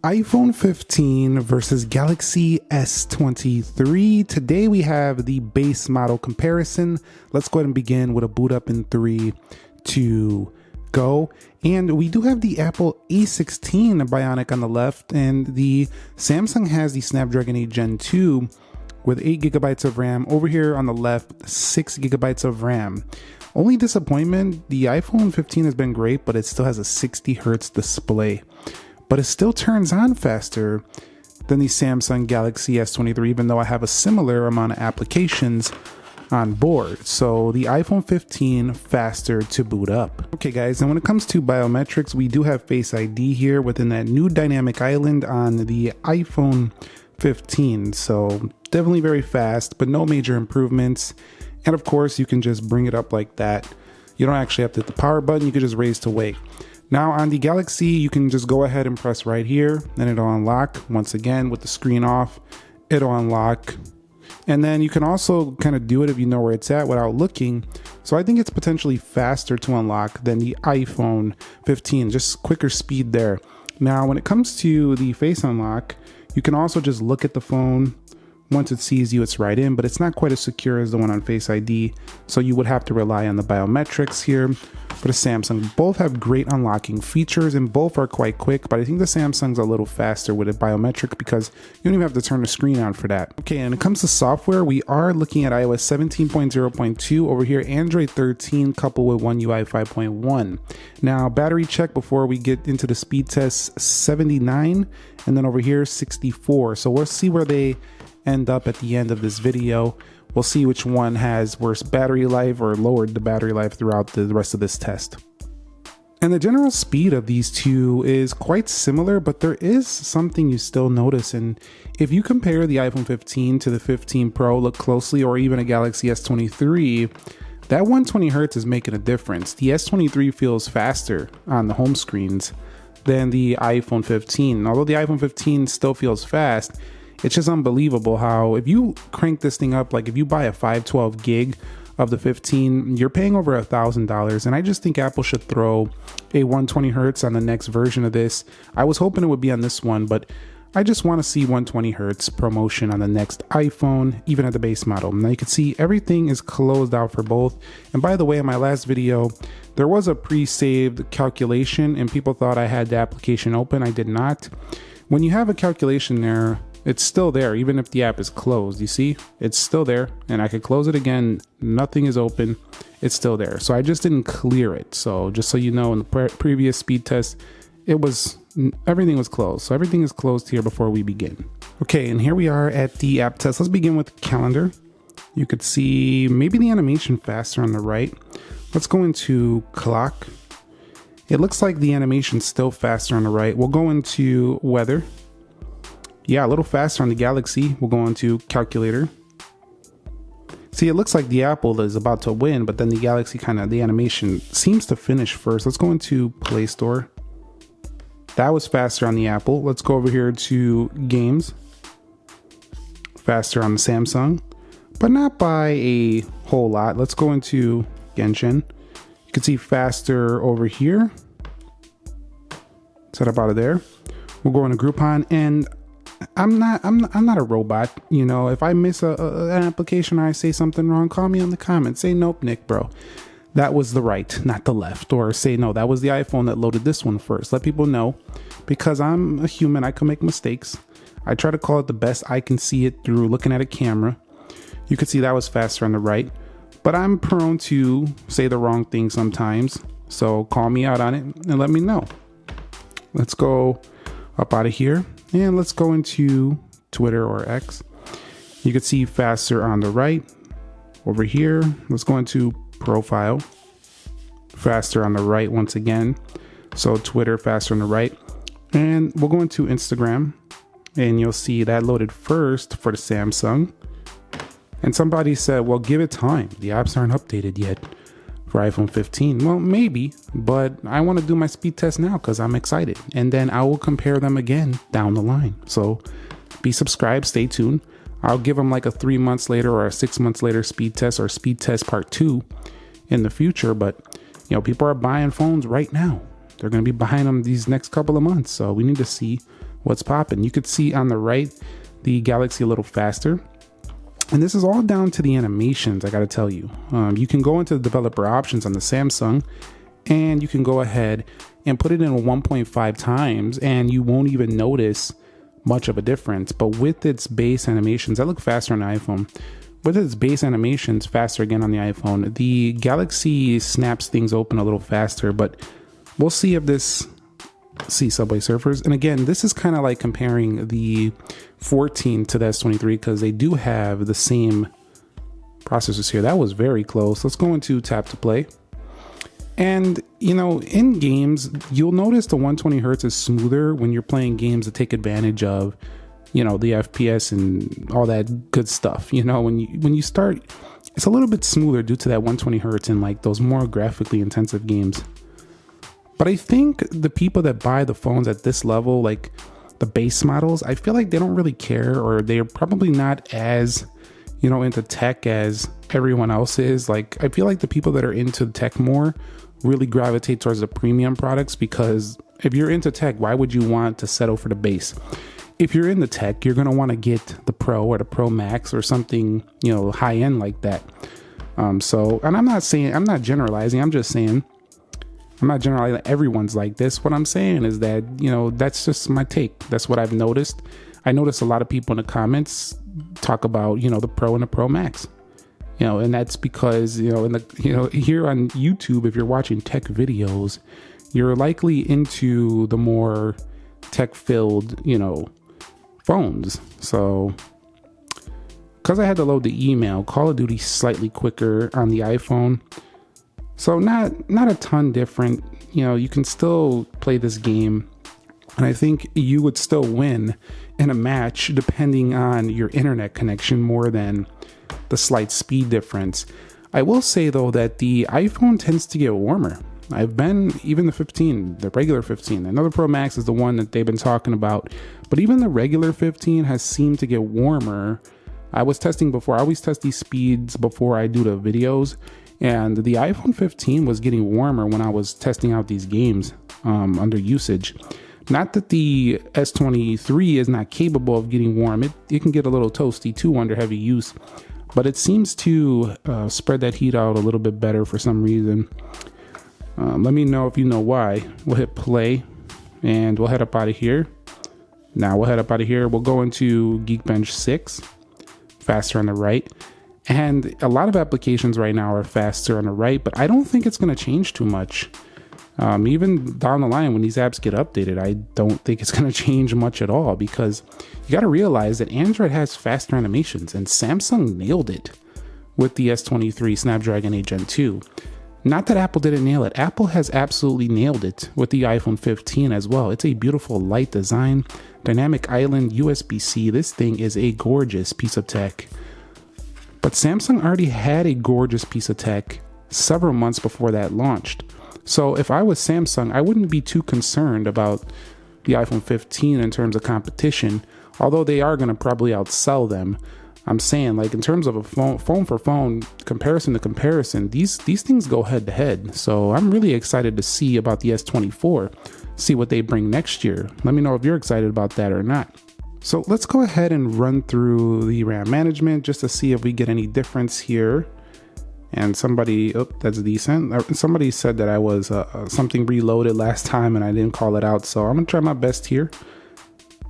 iPhone 15 versus Galaxy S23. Today we have the base model comparison. Let's go ahead and begin with a boot up in 3, 2, go. And we do have the Apple A16 Bionic on the left, and the Samsung has the Snapdragon 8 Gen 2 with 8 gigabytes of RAM. Over here on the left, 6 gigabytes of RAM. Only disappointment, the iPhone 15 has been great, but it still has a 60 hertz display. But it still turns on faster than the Samsung Galaxy S23, even though I have a similar amount of applications on board. So the iPhone 15 faster to boot up. Okay guys, and when it comes to biometrics, we do have Face ID here within that new dynamic island on the iPhone 15. So definitely very fast, but no major improvements. And of course, you can just bring it up like that. You don't actually have to hit the power button, you can just raise to wake. Now on the Galaxy, you can just go ahead and press right here, and it'll unlock. Once again, with the screen off, it'll unlock. And then you can also kind of do it if you know where it's at without looking. So I think it's potentially faster to unlock than the iPhone 15, just quicker speed there. Now, when it comes to the face unlock, you can also just look at the phone. Once it sees you, it's right in, but it's not quite as secure as the one on Face ID. So you would have to rely on the biometrics here for the Samsung. Both have great unlocking features and both are quite quick, but I think the Samsung's a little faster with a biometric because you don't even have to turn the screen on for that. Okay, and when it comes to software, we are looking at iOS 17.0.2. Over here, Android 13 coupled with One UI 5.1. Now, battery check before we get into the speed test, 79, and then over here, 64. So we'll see where they end up at the end of this video. We'll see which one has worse battery life or lowered the battery life throughout the rest of this test. And the general speed of these two is quite similar, but there is something you still notice. And if you compare the iPhone 15 to the 15 Pro, look closely, or even a Galaxy S23, that 120 hertz is making a difference. The S23 feels faster on the home screens than the iPhone 15. Although the iPhone 15 still feels fast, it's just unbelievable how if you crank this thing up, like if you buy a 512 gig of the 15, you're paying over $1,000. And I just think Apple should throw a 120 hertz on the next version of this. I was hoping it would be on this one, but I just want to see 120 hertz promotion on the next iPhone, even at the base model. Now you can see everything is closed out for both. And by the way, in my last video, there was a pre-saved calculation and people thought I had the application open. I did not. When you have a calculation there, it's still there, even if the app is closed. You see, it's still there, and I could close it again. Nothing is open. It's still there. So I just didn't clear it. So just so you know, in the previous speed test, everything was closed. So everything is closed here before we begin. Okay, and here we are at the app test. Let's begin with calendar. You could see maybe the animation faster on the right. Let's go into clock. It looks like the animation's still faster on the right. We'll go into weather. Yeah, a little faster on the Galaxy. We'll go into calculator. See, it looks like the Apple is about to win, but then the Galaxy the animation seems to finish first. Let's go into Play Store. That was faster on the Apple. Let's go over here to games. Faster on the Samsung, but not by a whole lot. Let's go into Genshin. You can see faster over here. Set up out of there. We'll go into Groupon, and I'm not a robot. You know, if I miss an application or I say something wrong, call me on the comments. Say, nope, Nick, bro, that was the right, not the left. Or say, no, that was the iPhone that loaded this one first. Let people know, because I'm a human. I can make mistakes. I try to call it the best I can see it through looking at a camera. You can see that was faster on the right, but I'm prone to say the wrong thing sometimes. So call me out on it and let me know. Let's go up out of here. And let's go into Twitter or X. You can see faster on the right. Over here, let's go into profile. Faster on the right once again. So Twitter faster on the right. And we'll go into Instagram. And you'll see that loaded first for the Samsung. And somebody said, well, give it time. The apps aren't updated yet for iPhone 15. Well, maybe, but I want to do my speed test now because I'm excited. And then I will compare them again down the line. So be subscribed, stay tuned. I'll give them like a 3 months later or a 6 months later speed test or speed test part 2 in the future. But, you know, people are buying phones right now. They're going to be buying them these next couple of months. So we need to see what's popping. You could see on the right, the Galaxy a little faster. And this is all down to the animations, I gotta tell you. You can go into the developer options on the Samsung, and you can go ahead and put it in 1.5 times, and you won't even notice much of a difference. But with its base animations, that look faster on the iPhone. With its base animations, faster again on the iPhone. The Galaxy snaps things open a little faster, but we'll see if this... See Subway Surfers. And again, this is kind of like comparing the 14 to the S23 because they do have the same processors here. That was very close. Let's go into tap to play. And you know, in games, you'll notice the 120 hertz is smoother when you're playing games that take advantage of, you know, the FPS and all that good stuff. You know, when you start, it's a little bit smoother due to that 120 hertz in like those more graphically intensive games. But I think the people that buy the phones at this level, like the base models, I feel like they don't really care, or they're probably not as, you know, into tech as everyone else is. Like, I feel like the people that are into tech more really gravitate towards the premium products, because if you're into tech, why would you want to settle for the base? If you're into tech, you're going to want to get the Pro or the Pro Max or something, you know, high end like that. So, and I'm not generalizing, I'm just saying, I'm not generalizing that everyone's like this. What I'm saying is that, you know, that's just my take. That's what I've noticed. I notice a lot of people in the comments talk about, you know, the Pro and the Pro Max, you know, and that's because, you know, here on YouTube, if you're watching tech videos, you're likely into the more tech filled, you know, phones. So, because I had to load the email, Call of Duty slightly quicker on the iPhone. So not a ton different. You know, you can still play this game, and I think you would still win in a match depending on your internet connection more than the slight speed difference. I will say though that the iPhone tends to get warmer. I've been, even the 15, the regular 15, another Pro Max is the one that they've been talking about, but even the regular 15 has seemed to get warmer. I was testing before. I always test these speeds before I do the videos. And the iPhone 15 was getting warmer when I was testing out these games under usage. Not that the S23 is not capable of getting warm. It can get a little toasty too under heavy use. But it seems to spread that heat out a little bit better for some reason. Let me know if you know why. We'll hit play and we'll head up out of here. Now we'll head up out of here. We'll go into Geekbench 6, faster on the right. And a lot of applications right now are faster on the right, but I don't think it's going to change too much. Even down the line when these apps get updated, I don't think it's going to change much at all, because you got to realize that Android has faster animations, and Samsung nailed it with the S23 Snapdragon 8 Gen 2. Not that Apple didn't nail it. Apple has absolutely nailed it with the iPhone 15 as well. It's a beautiful light design, dynamic island, USB-C. This thing is a gorgeous piece of tech. But Samsung already had a gorgeous piece of tech several months before that launched. So if I was Samsung, I wouldn't be too concerned about the iPhone 15 in terms of competition, although they are going to probably outsell them. I'm saying, like, in terms of a phone for phone, comparison to comparison, these things go head to head. So I'm really excited to see about the S24, see what they bring next year. Let me know if you're excited about that or not. So let's go ahead and run through the RAM management just to see if we get any difference here. And somebody, oh, that's decent. Somebody said that I was something reloaded last time and I didn't call it out. So I'm gonna try my best here.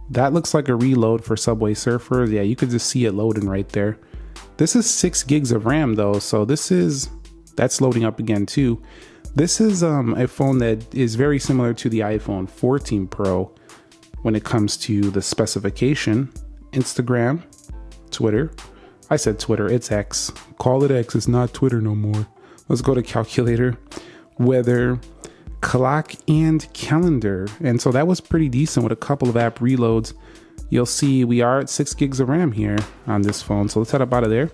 That looks like a reload for Subway Surfers. Yeah, you could just see it loading right there. This is 6 gigs of RAM though. So that's loading up again too. This is a phone that is very similar to the iPhone 14 Pro. When it comes to the specification, Instagram, Twitter. I said Twitter, it's X. Call it X, it's not Twitter no more. Let's go to calculator, weather, clock, and calendar. And so that was pretty decent with a couple of app reloads. You'll see we are at 6 gigs of RAM here on this phone. So let's head up out of there.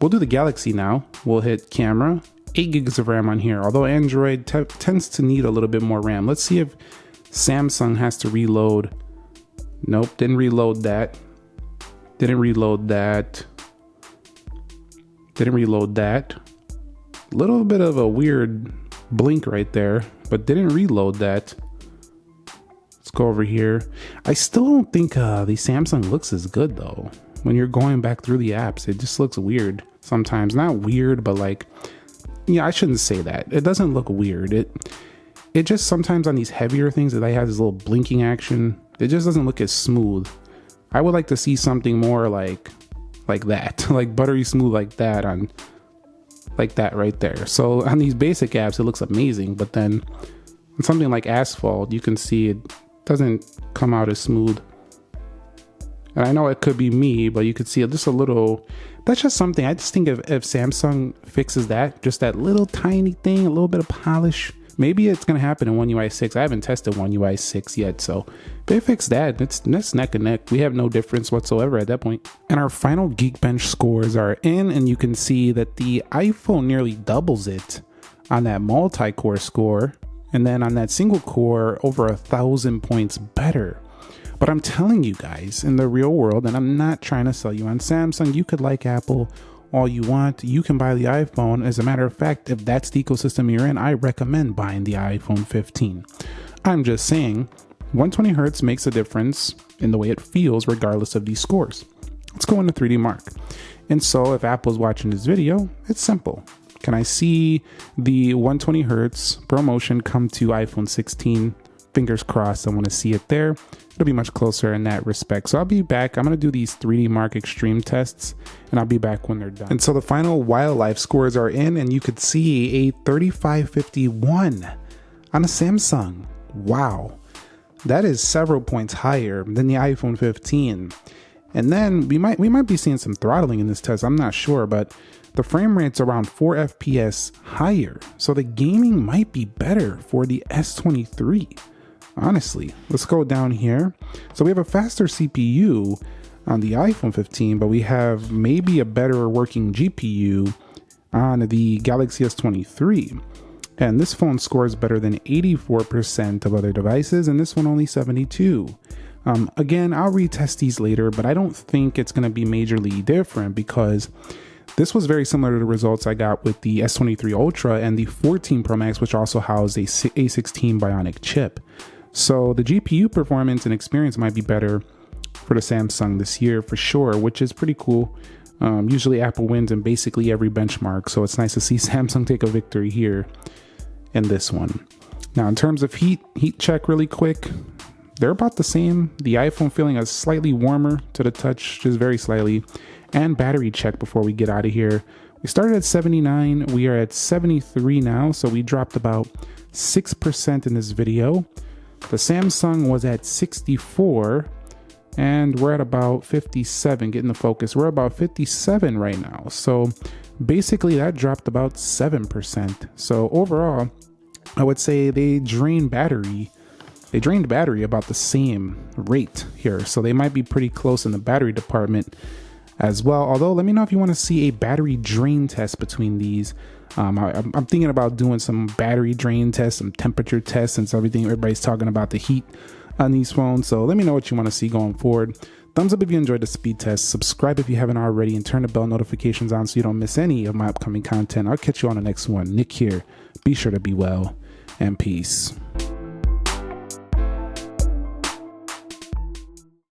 We'll do the Galaxy now. We'll hit camera, 8 gigs of RAM on here. Although Android tends to need a little bit more RAM. Let's see if Samsung has to reload. Nope, didn't reload that. Didn't reload that. Didn't reload that. Little bit of a weird blink right there, but didn't reload that. Let's go over here. I still don't think the Samsung looks as good though. When you're going back through the apps, it just looks weird sometimes. Not weird, but like, yeah, I shouldn't say that. It doesn't look weird. It just sometimes on these heavier things that I have this little blinking action, it just doesn't look as smooth. I would like to see something more like that, like buttery smooth like that on, like that right there. So on these basic apps, it looks amazing, but then on something like Asphalt, you can see it doesn't come out as smooth. And I know it could be me, but you could see it just a little. That's just something. I just think if Samsung fixes that, just that little tiny thing, a little bit of polish, maybe it's going to happen in One UI 6. I haven't tested One UI 6 yet, so if they fix that, that's neck and neck. We have no difference whatsoever at that point. And our final Geekbench scores are in, and you can see that the iPhone nearly doubles it on that multi-core score, and then on that single core, over 1,000 points better. But I'm telling you guys, in the real world, and I'm not trying to sell you on Samsung, you could like Apple all you want. You can buy the iPhone. As a matter of fact, if that's the ecosystem you're in, I recommend buying the iPhone 15. I'm just saying, 120 Hertz makes a difference in the way it feels regardless of these scores. Let's go into 3D Mark. And so if Apple's watching this video, it's simple. Can I see the 120 Hertz ProMotion come to iPhone 16? Fingers crossed, I want to see it there. It'll be much closer in that respect. So I'll be back. I'm going to do these 3D Mark Extreme tests, and I'll be back when they're done. And so the final wildlife scores are in, and you could see a 3551 on a Samsung. Wow. That is several points higher than the iPhone 15. And then we might be seeing some throttling in this test. I'm not sure, but the frame rate's around 4 FPS higher. So the gaming might be better for the S23. Honestly, let's go down here. So we have a faster CPU on the iPhone 15, but we have maybe a better working GPU on the Galaxy S23. And this phone scores better than 84% of other devices, and this one only 72. Again, I'll retest these later, but I don't think it's going to be majorly different because this was very similar to the results I got with the S23 Ultra and the 14 Pro Max, which also housed a A16 Bionic chip. So the GPU performance and experience might be better for the Samsung this year for sure, which is pretty cool. Usually Apple wins in basically every benchmark, so it's nice to see Samsung take a victory here in this one. Now in terms of heat check really quick, they're about the same. The iPhone feeling a slightly warmer to the touch, just very slightly. And battery check before we get out of here. We started at 79, we are at 73 now, so we dropped about 6% in this video. The Samsung was at 64, and we're at about 57, getting the focus. We're about 57 right now, so basically that dropped about 7%. So overall, I would say they drained battery about the same rate here, so they might be pretty close in the battery department as well. Although, let me know if you want to see a battery drain test between these. I'm thinking about doing some battery drain tests, some temperature tests, since everybody's talking about the heat on these phones. So let me know what you want to see going forward. Thumbs up if you enjoyed the speed test. Subscribe if you haven't already, and turn the bell notifications on so you don't miss any of my upcoming content. I'll catch you on the next one. Nick here. Be sure to be well, and peace.